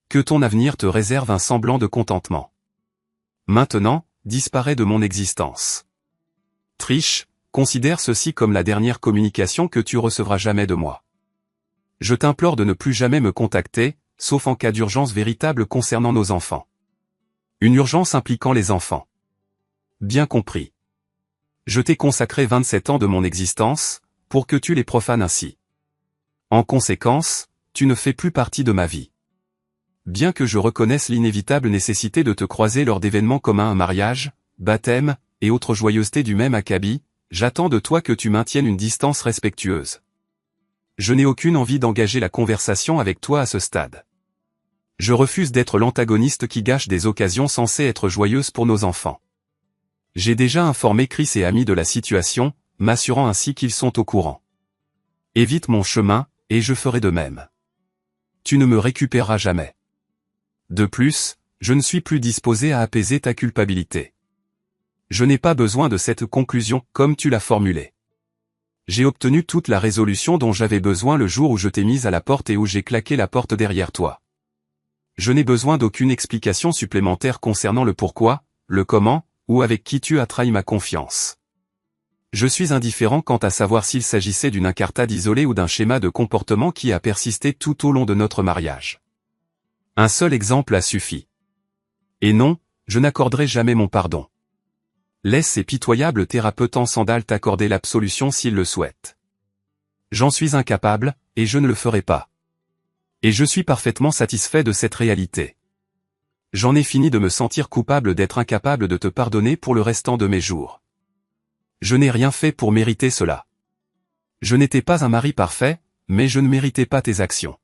que ton avenir te réserve un semblant de contentement. Maintenant, disparais de mon existence. Trish, considère ceci comme la dernière communication que tu recevras jamais de moi. Je t'implore de ne plus jamais me contacter, sauf en cas d'urgence véritable concernant nos enfants. Une urgence impliquant les enfants. Bien compris. Je t'ai consacré 27 ans de mon existence, pour que tu les profanes ainsi. En conséquence, tu ne fais plus partie de ma vie. Bien que je reconnaisse l'inévitable nécessité de te croiser lors d'événements communs, un mariage, baptême, et autres joyeusetés du même acabit, j'attends de toi que tu maintiennes une distance respectueuse. Je n'ai aucune envie d'engager la conversation avec toi à ce stade. Je refuse d'être l'antagoniste qui gâche des occasions censées être joyeuses pour nos enfants. J'ai déjà informé Chris et Amy de la situation, m'assurant ainsi qu'ils sont au courant. Évite mon chemin, et je ferai de même. Tu ne me récupéreras jamais. De plus, je ne suis plus disposé à apaiser ta culpabilité. Je n'ai pas besoin de cette conclusion, comme tu l'as formulée. J'ai obtenu toute la résolution dont j'avais besoin le jour où je t'ai mise à la porte et où j'ai claqué la porte derrière toi. Je n'ai besoin d'aucune explication supplémentaire concernant le pourquoi, le comment, ou avec qui tu as trahi ma confiance. Je suis indifférent quant à savoir s'il s'agissait d'une incartade isolée ou d'un schéma de comportement qui a persisté tout au long de notre mariage. Un seul exemple a suffi. Et non, je n'accorderai jamais mon pardon. Laisse ces pitoyables thérapeutes en sandales t'accorder l'absolution s'ils le souhaitent. J'en suis incapable, et je ne le ferai pas. Et je suis parfaitement satisfait de cette réalité. J'en ai fini de me sentir coupable d'être incapable de te pardonner pour le restant de mes jours. Je n'ai rien fait pour mériter cela. Je n'étais pas un mari parfait, mais je ne méritais pas tes actions.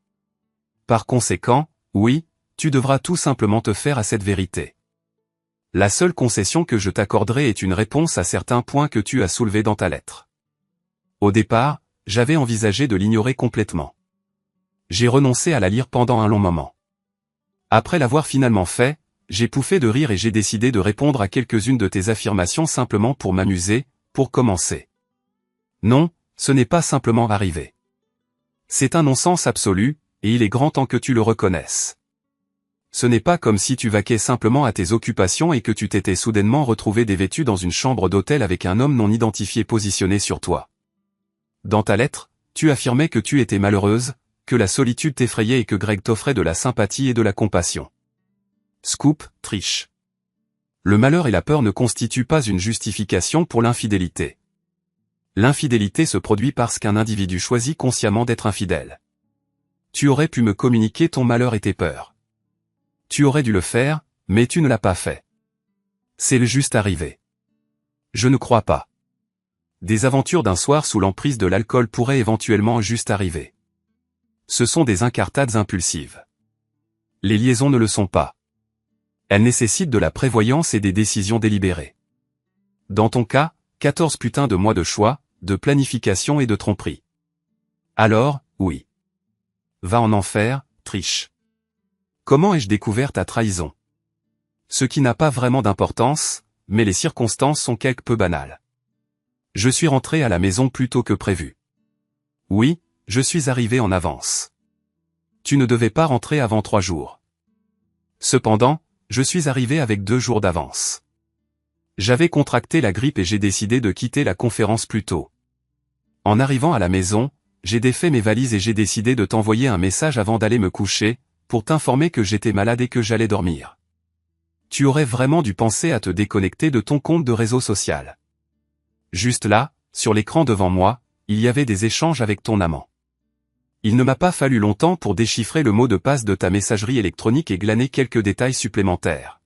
Par conséquent, oui, tu devras tout simplement te faire à cette vérité. La seule concession que je t'accorderai est une réponse à certains points que tu as soulevés dans ta lettre. Au départ, j'avais envisagé de l'ignorer complètement. J'ai renoncé à la lire pendant un long moment. Après l'avoir finalement fait, j'ai pouffé de rire et j'ai décidé de répondre à quelques-unes de tes affirmations simplement pour m'amuser, pour commencer. Non, ce n'est pas simplement arrivé. C'est un non-sens absolu, et il est grand temps que tu le reconnaisses. Ce n'est pas comme si tu vaquais simplement à tes occupations et que tu t'étais soudainement retrouvé dévêtu dans une chambre d'hôtel avec un homme non identifié positionné sur toi. Dans ta lettre, tu affirmais que tu étais malheureuse, que la solitude t'effrayait et que Greg t'offrait de la sympathie et de la compassion. Scoop, Trish. Le malheur et la peur ne constituent pas une justification pour l'infidélité. L'infidélité se produit parce qu'un individu choisit consciemment d'être infidèle. Tu aurais pu me communiquer ton malheur et tes peurs. Tu aurais dû le faire, mais tu ne l'as pas fait. C'est le juste arrivé. Je ne crois pas. Des aventures d'un soir sous l'emprise de l'alcool pourraient éventuellement juste arriver. Ce sont des incartades impulsives. Les liaisons ne le sont pas. Elles nécessitent de la prévoyance et des décisions délibérées. Dans ton cas, 14 putains de mois de choix, de planification et de tromperie. Alors, oui. Va en enfer, Trish. Comment ai-je découvert ta trahison? Ce qui n'a pas vraiment d'importance, mais les circonstances sont quelque peu banales. Je suis rentré à la maison plus tôt que prévu. Oui, je suis arrivé en avance. Tu ne devais pas rentrer avant 3 jours. Cependant, je suis arrivé avec 2 jours d'avance. J'avais contracté la grippe et j'ai décidé de quitter la conférence plus tôt. En arrivant à la maison, j'ai défait mes valises et j'ai décidé de t'envoyer un message avant d'aller me coucher, pour t'informer que j'étais malade et que j'allais dormir. Tu aurais vraiment dû penser à te déconnecter de ton compte de réseau social. Juste là, sur l'écran devant moi, il y avait des échanges avec ton amant. Il ne m'a pas fallu longtemps pour déchiffrer le mot de passe de ta messagerie électronique et glaner quelques détails supplémentaires.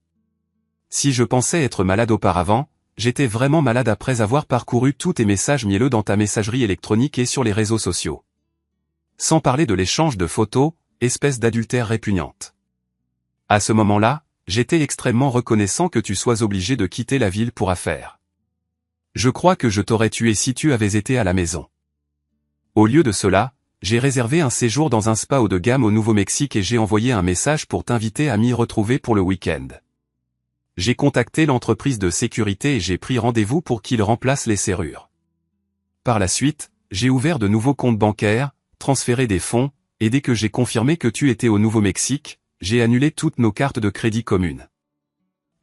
Si je pensais être malade auparavant, j'étais vraiment malade après avoir parcouru tous tes messages mielleux dans ta messagerie électronique et sur les réseaux sociaux. Sans parler de l'échange de photos, espèce d'adultère répugnante. À ce moment-là, j'étais extrêmement reconnaissant que tu sois obligé de quitter la ville pour affaires. Je crois que je t'aurais tué si tu avais été à la maison. Au lieu de cela, j'ai réservé un séjour dans un spa haut de gamme au Nouveau-Mexique et j'ai envoyé un message pour t'inviter à m'y retrouver pour le week-end. J'ai contacté l'entreprise de sécurité et j'ai pris rendez-vous pour qu'ils remplacent les serrures. Par la suite, j'ai ouvert de nouveaux comptes bancaires, transféré des fonds, et dès que j'ai confirmé que tu étais au Nouveau-Mexique, j'ai annulé toutes nos cartes de crédit communes.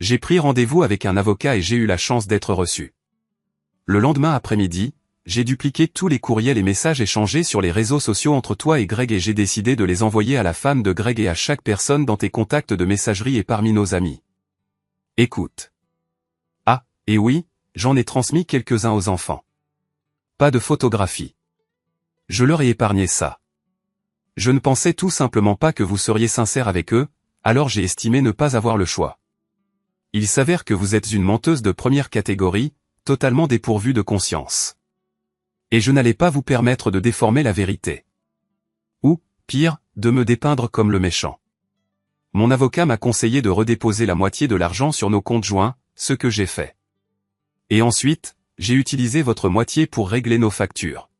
J'ai pris rendez-vous avec un avocat et j'ai eu la chance d'être reçu. Le lendemain après-midi, j'ai dupliqué tous les courriels et messages échangés sur les réseaux sociaux entre toi et Greg et j'ai décidé de les envoyer à la femme de Greg et à chaque personne dans tes contacts de messagerie et parmi nos amis. Écoute. Ah, et oui, j'en ai transmis quelques-uns aux enfants. Pas de photographie. Je leur ai épargné ça. Je ne pensais tout simplement pas que vous seriez sincère avec eux, alors j'ai estimé ne pas avoir le choix. Il s'avère que vous êtes une menteuse de première catégorie, totalement dépourvue de conscience. Et je n'allais pas vous permettre de déformer la vérité. Ou, pire, de me dépeindre comme le méchant. Mon avocat m'a conseillé de redéposer la moitié de l'argent sur nos comptes joints, ce que j'ai fait. Et ensuite, j'ai utilisé votre moitié pour régler nos factures.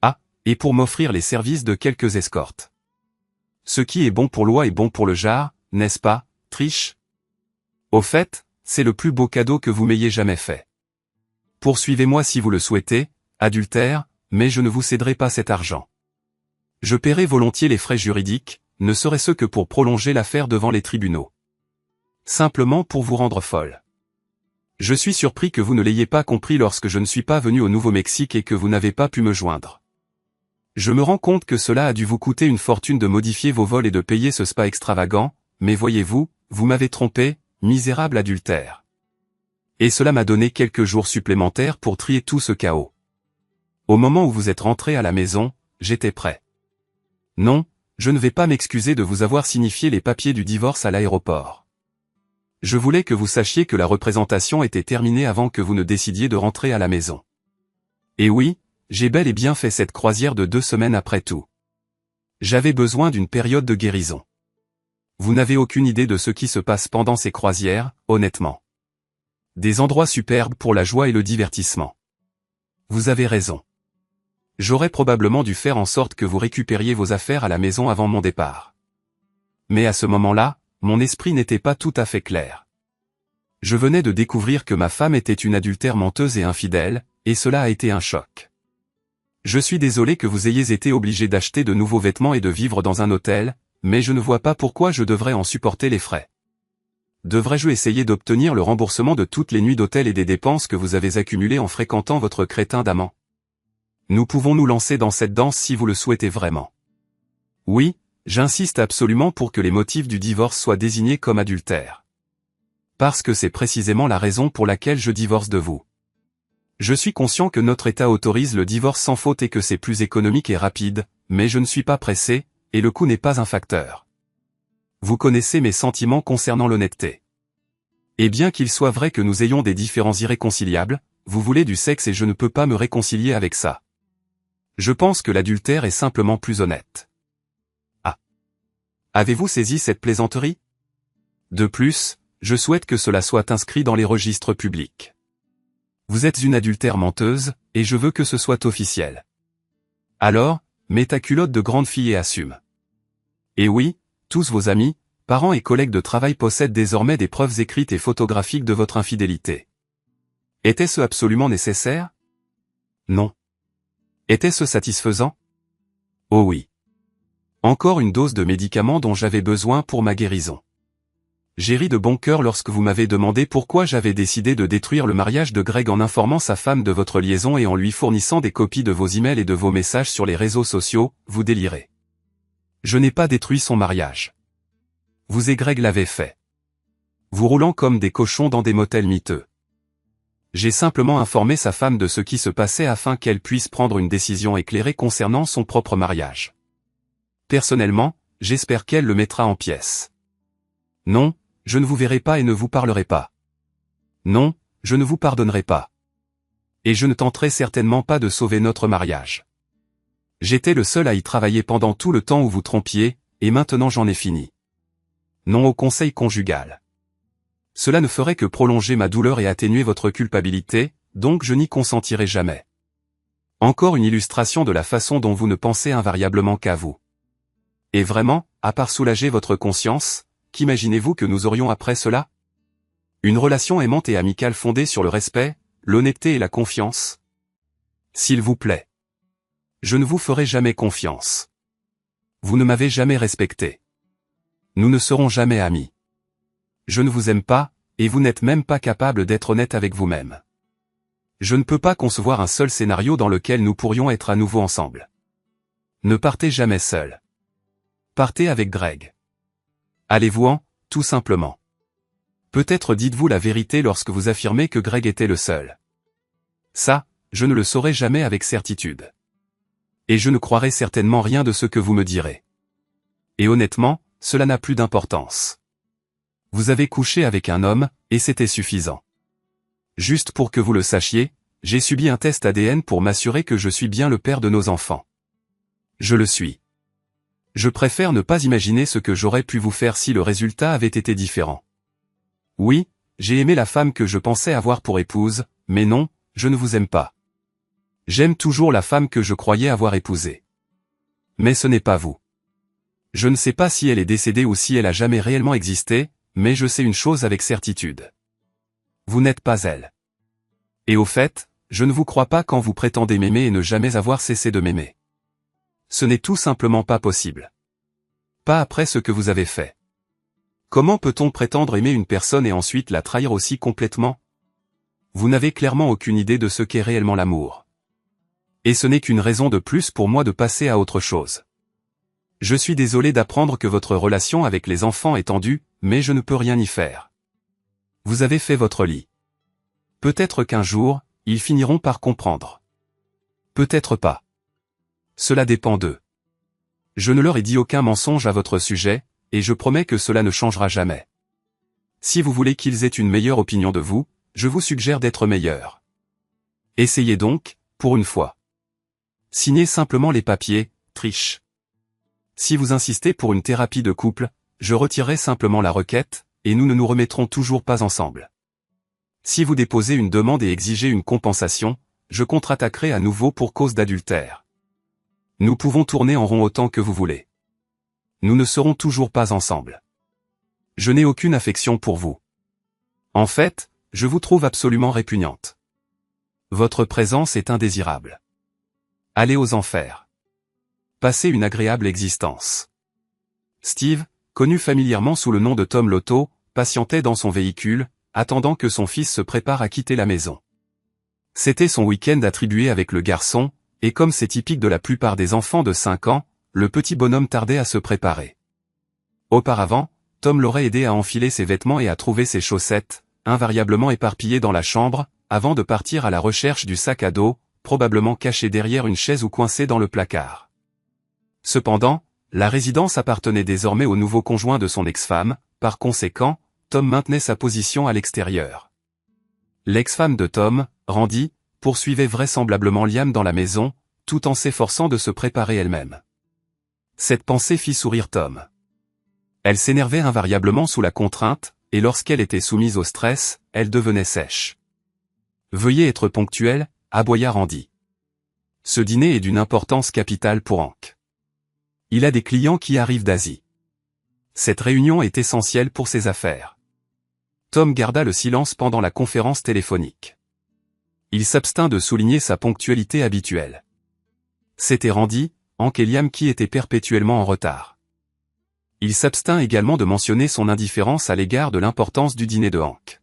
Ah, et pour m'offrir les services de quelques escortes. Ce qui est bon pour l'oie est bon pour le jar, n'est-ce pas, Trish? Au fait, c'est le plus beau cadeau que vous m'ayez jamais fait. Poursuivez-moi si vous le souhaitez, adultère, mais je ne vous céderai pas cet argent. Je paierai volontiers les frais juridiques, ne serait-ce que pour prolonger l'affaire devant les tribunaux. Simplement pour vous rendre folle. Je suis surpris que vous ne l'ayez pas compris lorsque je ne suis pas venu au Nouveau-Mexique et que vous n'avez pas pu me joindre. Je me rends compte que cela a dû vous coûter une fortune de modifier vos vols et de payer ce spa extravagant, mais voyez-vous, vous m'avez trompé, misérable adultère. Et cela m'a donné quelques jours supplémentaires pour trier tout ce chaos. Au moment où vous êtes rentré à la maison, j'étais prêt. Non, je ne vais pas m'excuser de vous avoir signifié les papiers du divorce à l'aéroport. Je voulais que vous sachiez que la représentation était terminée avant que vous ne décidiez de rentrer à la maison. Et oui, j'ai bel et bien fait cette croisière de 2 semaines après tout. J'avais besoin d'une période de guérison. Vous n'avez aucune idée de ce qui se passe pendant ces croisières, honnêtement. Des endroits superbes pour la joie et le divertissement. Vous avez raison. J'aurais probablement dû faire en sorte que vous récupériez vos affaires à la maison avant mon départ. Mais à ce moment-là, mon esprit n'était pas tout à fait clair. Je venais de découvrir que ma femme était une adultère menteuse et infidèle, et cela a été un choc. Je suis désolé que vous ayez été obligé d'acheter de nouveaux vêtements et de vivre dans un hôtel, mais je ne vois pas pourquoi je devrais en supporter les frais. Devrais-je essayer d'obtenir le remboursement de toutes les nuits d'hôtel et des dépenses que vous avez accumulées en fréquentant votre crétin d'amant? Nous pouvons nous lancer dans cette danse si vous le souhaitez vraiment. Oui, j'insiste absolument pour que les motifs du divorce soient désignés comme adultère. Parce que c'est précisément la raison pour laquelle je divorce de vous. Je suis conscient que notre État autorise le divorce sans faute et que c'est plus économique et rapide, mais je ne suis pas pressé, et le coût n'est pas un facteur. Vous connaissez mes sentiments concernant l'honnêteté. Et bien qu'il soit vrai que nous ayons des différends irréconciliables, vous voulez du sexe et je ne peux pas me réconcilier avec ça. Je pense que l'adultère est simplement plus honnête. Ah. Avez-vous saisi cette plaisanterie? De plus, je souhaite que cela soit inscrit dans les registres publics. Vous êtes une adultère menteuse, et je veux que ce soit officiel. Alors, mets ta culotte de grande fille et assume. Et oui, tous vos amis, parents et collègues de travail possèdent désormais des preuves écrites et photographiques de votre infidélité. Était-ce absolument nécessaire? Non. Était-ce satisfaisant? Oh oui. Encore une dose de médicaments dont j'avais besoin pour ma guérison. J'ai ri de bon cœur lorsque vous m'avez demandé pourquoi j'avais décidé de détruire le mariage de Greg en informant sa femme de votre liaison et en lui fournissant des copies de vos emails et de vos messages sur les réseaux sociaux, vous délirez. Je n'ai pas détruit son mariage. Vous et Greg l'avez fait. Vous roulant comme des cochons dans des motels miteux. J'ai simplement informé sa femme de ce qui se passait afin qu'elle puisse prendre une décision éclairée concernant son propre mariage. Personnellement, j'espère qu'elle le mettra en pièces. Non, je ne vous verrai pas et ne vous parlerai pas. Non, je ne vous pardonnerai pas. Et je ne tenterai certainement pas de sauver notre mariage. J'étais le seul à y travailler pendant tout le temps où vous trompiez, et maintenant j'en ai fini. Non au conseil conjugal. Cela ne ferait que prolonger ma douleur et atténuer votre culpabilité, donc je n'y consentirai jamais. Encore une illustration de la façon dont vous ne pensez invariablement qu'à vous. Et vraiment, à part soulager votre conscience, qu'imaginez-vous que nous aurions après cela? Une relation aimante et amicale fondée sur le respect, l'honnêteté et la confiance? S'il vous plaît. Je ne vous ferai jamais confiance. Vous ne m'avez jamais respecté. Nous ne serons jamais amis. Je ne vous aime pas, et vous n'êtes même pas capable d'être honnête avec vous-même. Je ne peux pas concevoir un seul scénario dans lequel nous pourrions être à nouveau ensemble. Ne partez jamais seul. Partez avec Greg. Allez-vous-en, tout simplement. Peut-être dites-vous la vérité lorsque vous affirmez que Greg était le seul. Ça, je ne le saurai jamais avec certitude. Et je ne croirai certainement rien de ce que vous me direz. Et honnêtement, cela n'a plus d'importance. Vous avez couché avec un homme, et c'était suffisant. Juste pour que vous le sachiez, j'ai subi un test ADN pour m'assurer que je suis bien le père de nos enfants. Je le suis. Je préfère ne pas imaginer ce que j'aurais pu vous faire si le résultat avait été différent. Oui, j'ai aimé la femme que je pensais avoir pour épouse, mais non, je ne vous aime pas. J'aime toujours la femme que je croyais avoir épousée. Mais ce n'est pas vous. Je ne sais pas si elle est décédée ou si elle a jamais réellement existé, mais je sais une chose avec certitude. Vous n'êtes pas elle. Et au fait, je ne vous crois pas quand vous prétendez m'aimer et ne jamais avoir cessé de m'aimer. Ce n'est tout simplement pas possible. Pas après ce que vous avez fait. Comment peut-on prétendre aimer une personne et ensuite la trahir aussi complètement? Vous n'avez clairement aucune idée de ce qu'est réellement l'amour. Et ce n'est qu'une raison de plus pour moi de passer à autre chose. Je suis désolé d'apprendre que votre relation avec les enfants est tendue, mais je ne peux rien y faire. Vous avez fait votre lit. Peut-être qu'un jour, ils finiront par comprendre. Peut-être pas. Cela dépend d'eux. Je ne leur ai dit aucun mensonge à votre sujet, et je promets que cela ne changera jamais. Si vous voulez qu'ils aient une meilleure opinion de vous, je vous suggère d'être meilleur. Essayez donc, pour une fois. Signez simplement les papiers, Trish. Si vous insistez pour une thérapie de couple, je retirerai simplement la requête, et nous ne nous remettrons toujours pas ensemble. Si vous déposez une demande et exigez une compensation, je contre-attaquerai à nouveau pour cause d'adultère. Nous pouvons tourner en rond autant que vous voulez. Nous ne serons toujours pas ensemble. Je n'ai aucune affection pour vous. En fait, je vous trouve absolument répugnante. Votre présence est indésirable. Allez aux enfers. Passez une agréable existence. Steve, connu familièrement sous le nom de Tom Lotto, patientait dans son véhicule, attendant que son fils se prépare à quitter la maison. C'était son week-end attribué avec le garçon, et comme c'est typique de la plupart des enfants de 5 ans, le petit bonhomme tardait à se préparer. Auparavant, Tom l'aurait aidé à enfiler ses vêtements et à trouver ses chaussettes, invariablement éparpillées dans la chambre, avant de partir à la recherche du sac à dos, probablement caché derrière une chaise ou coincé dans le placard. Cependant, la résidence appartenait désormais au nouveau conjoint de son ex-femme, par conséquent, Tom maintenait sa position à l'extérieur. L'ex-femme de Tom, Randy, poursuivait vraisemblablement Liam dans la maison, tout en s'efforçant de se préparer elle-même. Cette pensée fit sourire Tom. Elle s'énervait invariablement sous la contrainte, et lorsqu'elle était soumise au stress, elle devenait sèche. « Veuillez être ponctuel », aboya Randy. Ce dîner est d'une importance capitale pour Hank. Il a des clients qui arrivent d'Asie. Cette réunion est essentielle pour ses affaires. Tom garda le silence pendant la conférence téléphonique. Il s'abstint de souligner sa ponctualité habituelle. C'était Randy, Hank et Liam qui étaient perpétuellement en retard. Il s'abstint également de mentionner son indifférence à l'égard de l'importance du dîner de Hank.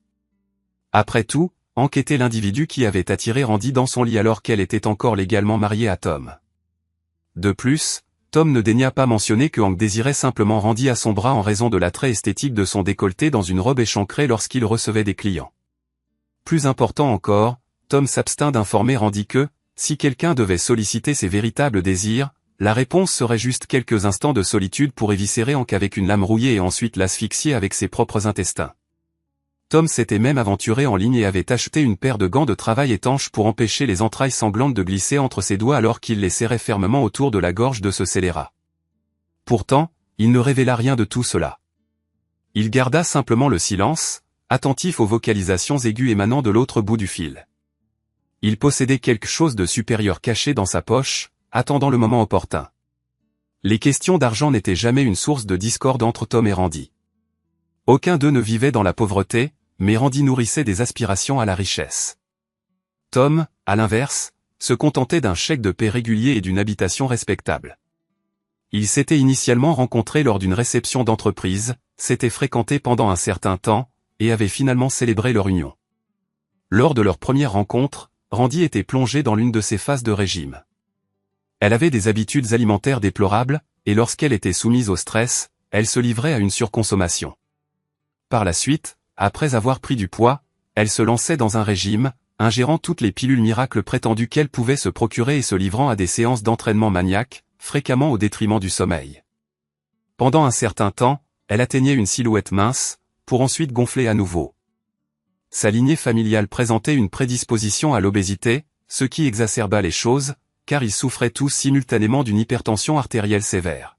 Après tout, Hank était l'individu qui avait attiré Randy dans son lit alors qu'elle était encore légalement mariée à Tom. De plus, Tom ne daigna pas mentionner que Hank désirait simplement Randy à son bras en raison de l'attrait esthétique de son décolleté dans une robe échancrée lorsqu'il recevait des clients. Plus important encore, Tom s'abstint d'informer Randy que, si quelqu'un devait solliciter ses véritables désirs, la réponse serait juste quelques instants de solitude pour éviscérer Hank avec une lame rouillée et ensuite l'asphyxier avec ses propres intestins. Tom s'était même aventuré en ligne et avait acheté une paire de gants de travail étanches pour empêcher les entrailles sanglantes de glisser entre ses doigts alors qu'il les serrait fermement autour de la gorge de ce scélérat. Pourtant, il ne révéla rien de tout cela. Il garda simplement le silence, attentif aux vocalisations aiguës émanant de l'autre bout du fil. Il possédait quelque chose de supérieur caché dans sa poche, attendant le moment opportun. Les questions d'argent n'étaient jamais une source de discorde entre Tom et Randy. Aucun d'eux ne vivait dans la pauvreté, mais Randy nourrissait des aspirations à la richesse. Tom, à l'inverse, se contentait d'un chèque de paie régulier et d'une habitation respectable. Ils s'étaient initialement rencontrés lors d'une réception d'entreprise, s'étaient fréquentés pendant un certain temps, et avaient finalement célébré leur union. Lors de leur première rencontre, Randy était plongée dans l'une de ses phases de régime. Elle avait des habitudes alimentaires déplorables, et lorsqu'elle était soumise au stress, elle se livrait à une surconsommation. Par la suite, après avoir pris du poids, elle se lançait dans un régime, ingérant toutes les pilules miracles prétendues qu'elle pouvait se procurer et se livrant à des séances d'entraînement maniaques, fréquemment au détriment du sommeil. Pendant un certain temps, elle atteignait une silhouette mince, pour ensuite gonfler à nouveau. Sa lignée familiale présentait une prédisposition à l'obésité, ce qui exacerba les choses, car ils souffraient tous simultanément d'une hypertension artérielle sévère.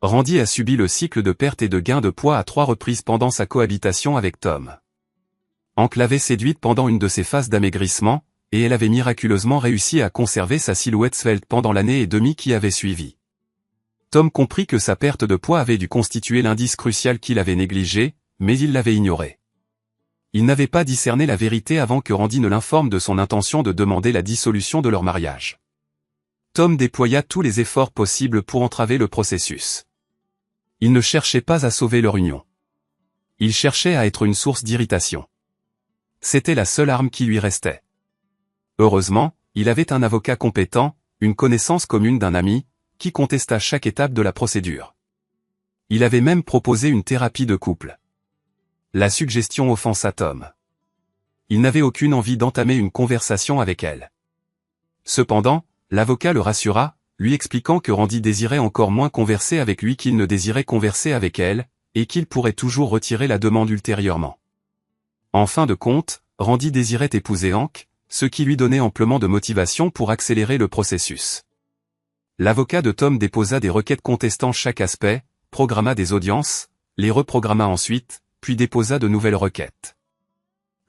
Randy a subi le cycle de perte et de gain de poids à 3 reprises pendant sa cohabitation avec Tom. Hank l'avait séduite pendant une de ses phases d'amaigrissement, et elle avait miraculeusement réussi à conserver sa silhouette svelte pendant l'année et demie qui avait suivi. Tom comprit que sa perte de poids avait dû constituer l'indice crucial qu'il avait négligé, mais il l'avait ignoré. Il n'avait pas discerné la vérité avant que Randy ne l'informe de son intention de demander la dissolution de leur mariage. Tom déploya tous les efforts possibles pour entraver le processus. Il ne cherchait pas à sauver leur union. Il cherchait à être une source d'irritation. C'était la seule arme qui lui restait. Heureusement, il avait un avocat compétent, une connaissance commune d'un ami, qui contesta chaque étape de la procédure. Il avait même proposé une thérapie de couple. La suggestion offensa Tom. Il n'avait aucune envie d'entamer une conversation avec elle. Cependant, l'avocat le rassura, lui expliquant que Randy désirait encore moins converser avec lui qu'il ne désirait converser avec elle, et qu'il pourrait toujours retirer la demande ultérieurement. En fin de compte, Randy désirait épouser Hank, ce qui lui donnait amplement de motivation pour accélérer le processus. L'avocat de Tom déposa des requêtes contestant chaque aspect, programma des audiences, les reprogramma ensuite, puis déposa de nouvelles requêtes.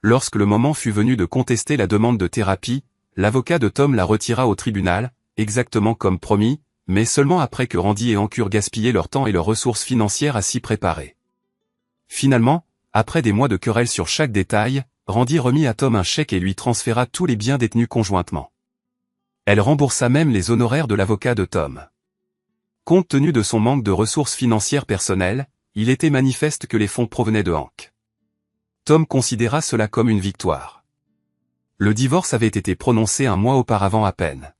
Lorsque le moment fut venu de contester la demande de thérapie, l'avocat de Tom la retira au tribunal, exactement comme promis, mais seulement après que Randy et Hank eurent gaspillé leur temps et leurs ressources financières à s'y préparer. Finalement, après des mois de querelles sur chaque détail, Randy remit à Tom un chèque et lui transféra tous les biens détenus conjointement. Elle remboursa même les honoraires de l'avocat de Tom. Compte tenu de son manque de ressources financières personnelles, il était manifeste que les fonds provenaient de Hank. Tom considéra cela comme une victoire. Le divorce avait été prononcé un mois auparavant à peine.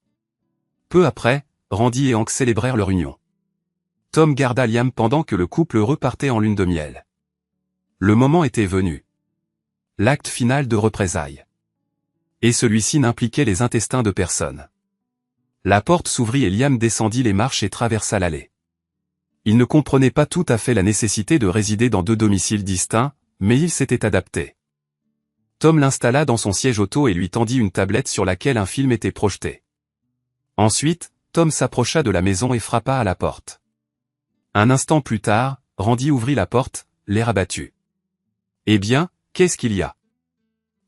Peu après, Randy et Hank célébrèrent leur union. Tom garda Liam pendant que le couple repartait en lune de miel. Le moment était venu. L'acte final de représailles. Et celui-ci n'impliquait les intestins de personne. La porte s'ouvrit et Liam descendit les marches et traversa l'allée. Il ne comprenait pas tout à fait la nécessité de résider dans 2 domiciles distincts, mais il s'était adapté. Tom l'installa dans son siège auto et lui tendit une tablette sur laquelle un film était projeté. Ensuite, Tom s'approcha de la maison et frappa à la porte. Un instant plus tard, Randy ouvrit la porte, l'air abattu. « Eh bien, qu'est-ce qu'il y a ?»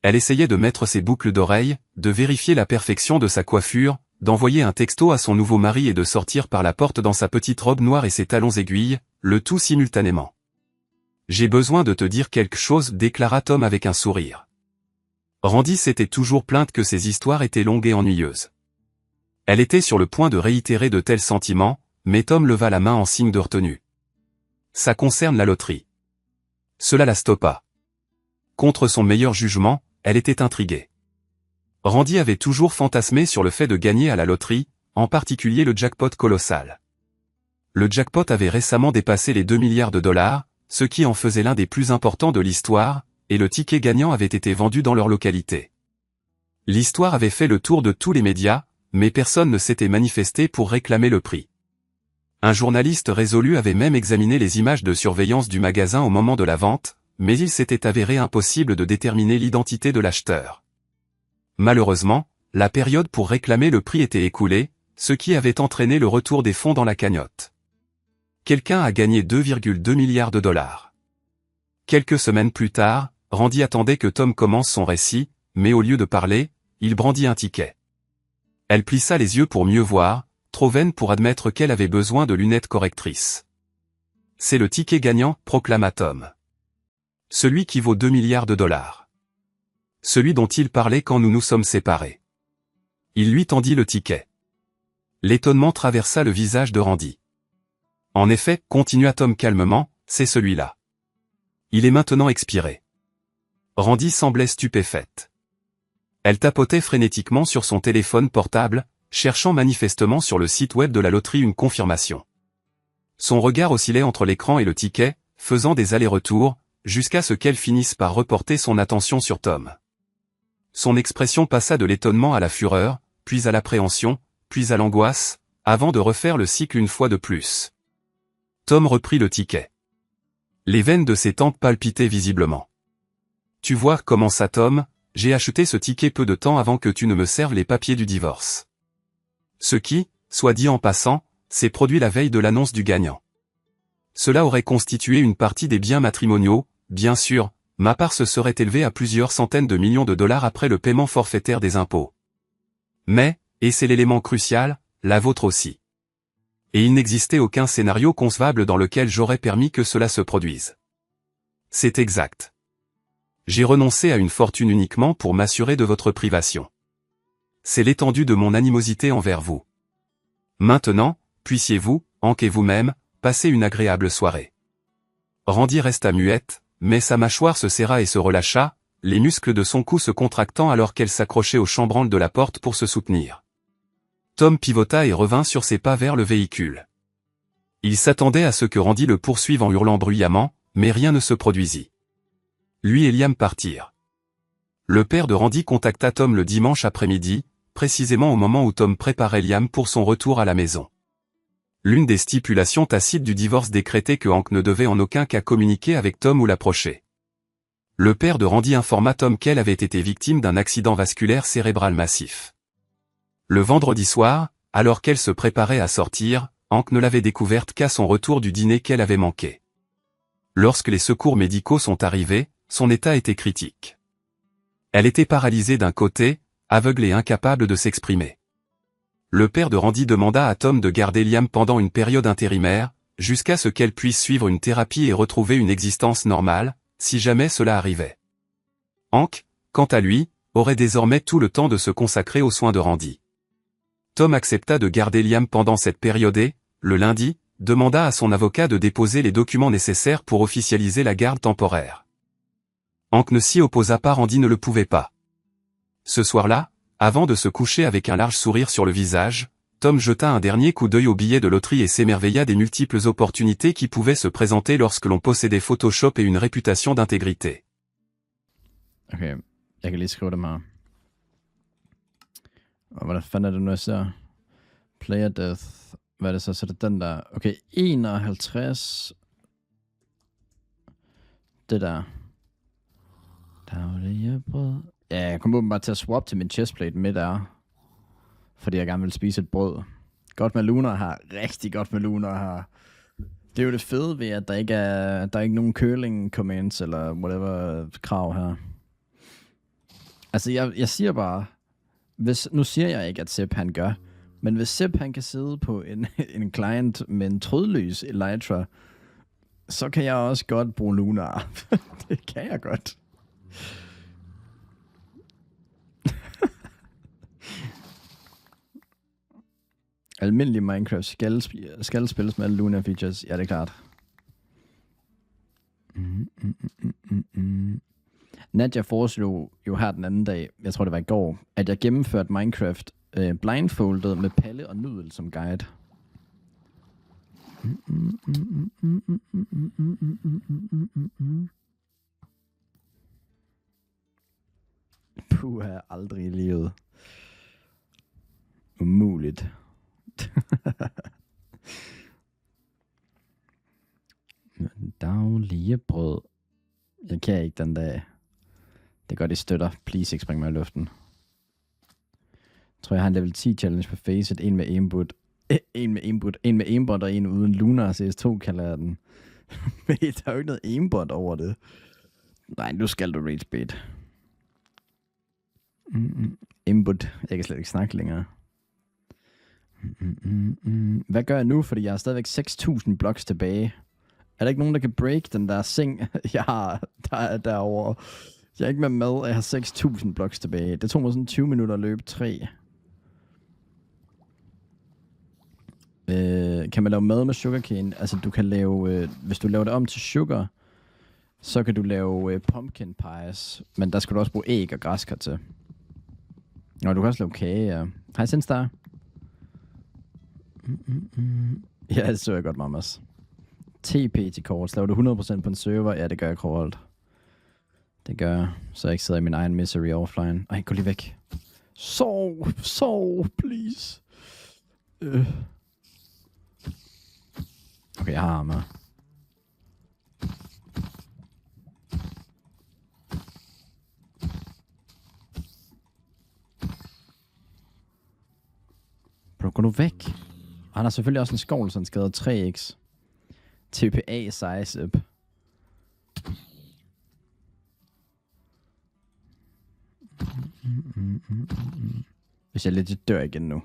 Elle essayait de mettre ses boucles d'oreilles, de vérifier la perfection de sa coiffure, d'envoyer un texto à son nouveau mari et de sortir par la porte dans sa petite robe noire et ses talons aiguilles, le tout simultanément. « J'ai besoin de te dire quelque chose, déclara Tom avec un sourire. Randy s'était toujours plainte que ses histoires étaient longues et ennuyeuses. Elle était sur le point de réitérer de tels sentiments, mais Tom leva la main en signe de retenue. Ça concerne la loterie. Cela la stoppa. Contre son meilleur jugement, elle était intriguée. Randy avait toujours fantasmé sur le fait de gagner à la loterie, en particulier le jackpot colossal. Le jackpot avait récemment dépassé les 2 milliards de dollars, ce qui en faisait l'un des plus importants de l'histoire, et le ticket gagnant avait été vendu dans leur localité. L'histoire avait fait le tour de tous les médias, mais personne ne s'était manifesté pour réclamer le prix. Un journaliste résolu avait même examiné les images de surveillance du magasin au moment de la vente, mais il s'était avéré impossible de déterminer l'identité de l'acheteur. Malheureusement, la période pour réclamer le prix était écoulée, ce qui avait entraîné le retour des fonds dans la cagnotte. Quelqu'un a gagné 2,2 milliards de dollars. Quelques semaines plus tard, Randy attendait que Tom commence son récit, mais au lieu de parler, il brandit un ticket. Elle plissa les yeux pour mieux voir, trop vaine pour admettre qu'elle avait besoin de lunettes correctrices. « C'est le ticket gagnant, proclama Tom. Celui qui vaut 2 milliards de dollars. Celui dont il parlait quand nous nous sommes séparés. » Il lui tendit le ticket. L'étonnement traversa le visage de Randy. En effet, continua Tom calmement, c'est celui-là. Il est maintenant expiré. Randy semblait stupéfaite. Elle tapotait frénétiquement sur son téléphone portable, cherchant manifestement sur le site web de la loterie une confirmation. Son regard oscillait entre l'écran et le ticket, faisant des allers-retours, jusqu'à ce qu'elle finisse par reporter son attention sur Tom. Son expression passa de l'étonnement à la fureur, puis à l'appréhension, puis à l'angoisse, avant de refaire le cycle une fois de plus. Tom reprit le ticket. Les veines de ses tempes palpitaient visiblement. « Tu vois, commença Tom, j'ai acheté ce ticket peu de temps avant que tu ne me serves les papiers du divorce. Ce qui, soit dit en passant, s'est produit la veille de l'annonce du gagnant. Cela aurait constitué une partie des biens matrimoniaux, bien sûr, ma part se serait élevée à plusieurs centaines de millions de dollars après le paiement forfaitaire des impôts. Mais, et c'est l'élément crucial, la vôtre aussi. Et il n'existait aucun scénario concevable dans lequel j'aurais permis que cela se produise. C'est exact. J'ai renoncé à une fortune uniquement pour m'assurer de votre privation. C'est l'étendue de mon animosité envers vous. Maintenant, puissiez-vous, Hank et vous-même, passer une agréable soirée. Randy resta muette, mais sa mâchoire se serra et se relâcha, les muscles de son cou se contractant alors qu'elle s'accrochait au chambranle de la porte pour se soutenir. Tom pivota et revint sur ses pas vers le véhicule. Il s'attendait à ce que Randy le poursuive en hurlant bruyamment, mais rien ne se produisit. Lui et Liam partirent. Le père de Randy contacta Tom le dimanche après-midi, précisément au moment où Tom préparait Liam pour son retour à la maison. L'une des stipulations tacites du divorce décrétait que Hank ne devait en aucun cas communiquer avec Tom ou l'approcher. Le père de Randy informa Tom qu'elle avait été victime d'un accident vasculaire cérébral massif. Le vendredi soir, alors qu'elle se préparait à sortir, Hank ne l'avait découverte qu'à son retour du dîner qu'elle avait manqué. Lorsque les secours médicaux sont arrivés, son état était critique. Elle était paralysée d'un côté, aveugle et incapable de s'exprimer. Le père de Randy demanda à Tom de garder Liam pendant une période intérimaire, jusqu'à ce qu'elle puisse suivre une thérapie et retrouver une existence normale, si jamais cela arrivait. Hank, quant à lui, aurait désormais tout le temps de se consacrer aux soins de Randy. Tom accepta de garder Liam pendant cette période et, le lundi, demanda à son avocat de déposer les documents nécessaires pour officialiser la garde temporaire. Hank ne s'y opposa pas, Randy ne le pouvait pas. Ce soir-là, avant de se coucher avec un large sourire sur le visage, Tom jeta un dernier coup d'œil aux billets de loterie et s'émerveilla des multiples opportunités qui pouvaient se présenter lorsque l'on possédait Photoshop et une réputation d'intégrité. Okay, jeg kan lige skrive dem her. Og hvordan fanden er det nu, jeg ser? Player Death. Hvad er det så? Så det er den der. Okay, 51. Det der. Daglige brød. Ja, jeg kommer bare til at swap til min chestplate midt der. Fordi jeg gerne vil spise et brød. Godt med luner her. Rigtig godt med luner her. Det er jo det fede ved, at der ikke er nogen curling commands eller whatever krav her. Altså, jeg siger bare, nu siger jeg ikke, at Sepp han gør, men hvis Sepp han kan sidde på en client med en trådløs Elytra, så kan jeg også godt bruge Lunar. Det kan jeg godt. Almindelig Minecraft skal spilles med alle Lunar features. Ja, det er klart. Nadja foreslog jo her den anden dag, jeg tror det var i går, at jeg gennemførte Minecraft blindfoldet med Palle og Nudel som guide. Puha, aldrig i livet. Umuligt. Daglige brød. Jeg kan ikke den dag. Det gør de støtter. Please ikke spring mig i luften. Jeg tror jeg har en level 10 challenge på Faceit. En med aimbot. En med aimbot og en uden Lunar CS2 kalder jeg den. Men der er jo ikke noget aimbot over det. Nej, nu skal du rage bait. Aimbot. Jeg kan slet ikke snakke længere. Hvad gør jeg nu? Fordi jeg har stadigvæk 6.000 blocks tilbage. Er der ikke nogen, der kan break den der seng, jeg har derovre? Jeg er ikke med mad, jeg har 6.000 blocks tilbage. Det tog mig sådan 20 minutter at løbe 3. Kan man lave mad med sugarcane? Altså, du kan lave... hvis du laver det om til sugar, så kan du lave pumpkin pies. Men der skal du også bruge æg og græskar til. Og du kan også lave kage, ja. Hej, Sindstar. Ja, det så jeg godt, mamas. TP til kort. Laver du 100% på en server? Ja, det gør jeg kort. Det gør jeg, så jeg ikke sidder i min egen misery offline. Ej, gå lige væk. Sov, please. Okay, jeg har armor. Bro, gå nu væk. Han har selvfølgelig også en skovl, så han skader 3x. TPA size up. Hvis jeg lidt dør igen nu.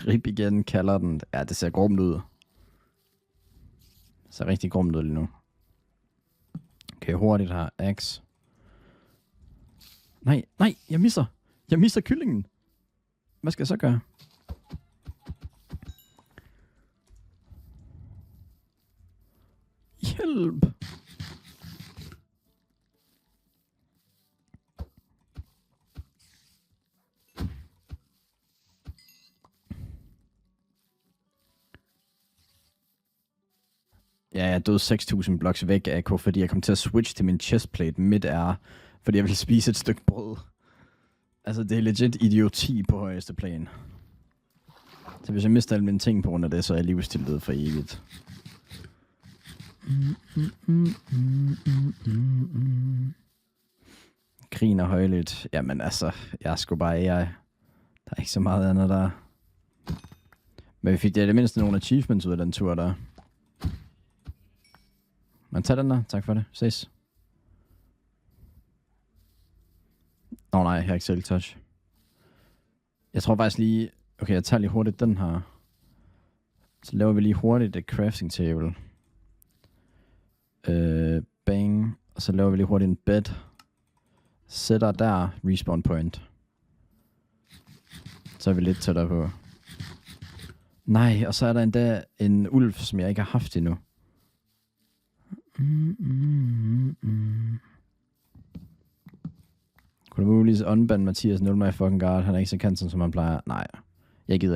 Rip igen kalder den. Ja, det ser grumt ud. Det ser rigtig grumt ud lige nu. Okay, hurtigt her. Axe. Nej, jeg misser. Jeg misser kyllingen. Hvad skal jeg så gøre? Hjælp. Ja, jeg døde 6.000 blocks væk af AK, fordi jeg kom til at switch til min chestplate midt-air, fordi jeg ville spise et stykke brød. Altså, det er legit idioti på højeste plan. Så hvis jeg mister alle mine ting på grund af det, så er jeg livsstillet for evigt. Griner højligt. Jamen altså, jeg er sgu bare AI. Der er ikke så meget andet der. Men vi fik det mindste nogle achievements ud af den tur der. Men tag den der. Tak for det. Ses. Nej, jeg har ikke selv touch. Jeg tror faktisk lige... Okay, jeg tager lige hurtigt den her. Så laver vi lige hurtigt et crafting table. Bang. Og så laver vi lige hurtigt en bed. Sætter der respawn point. Så er vi lidt tættere på. Nej, og så er der endda en ulv, som jeg ikke har haft endnu. Kunne du muligvis unbande Mathias 0 my fucking god? Han er ikke så kendt, som han plejer. Nej, jeg gider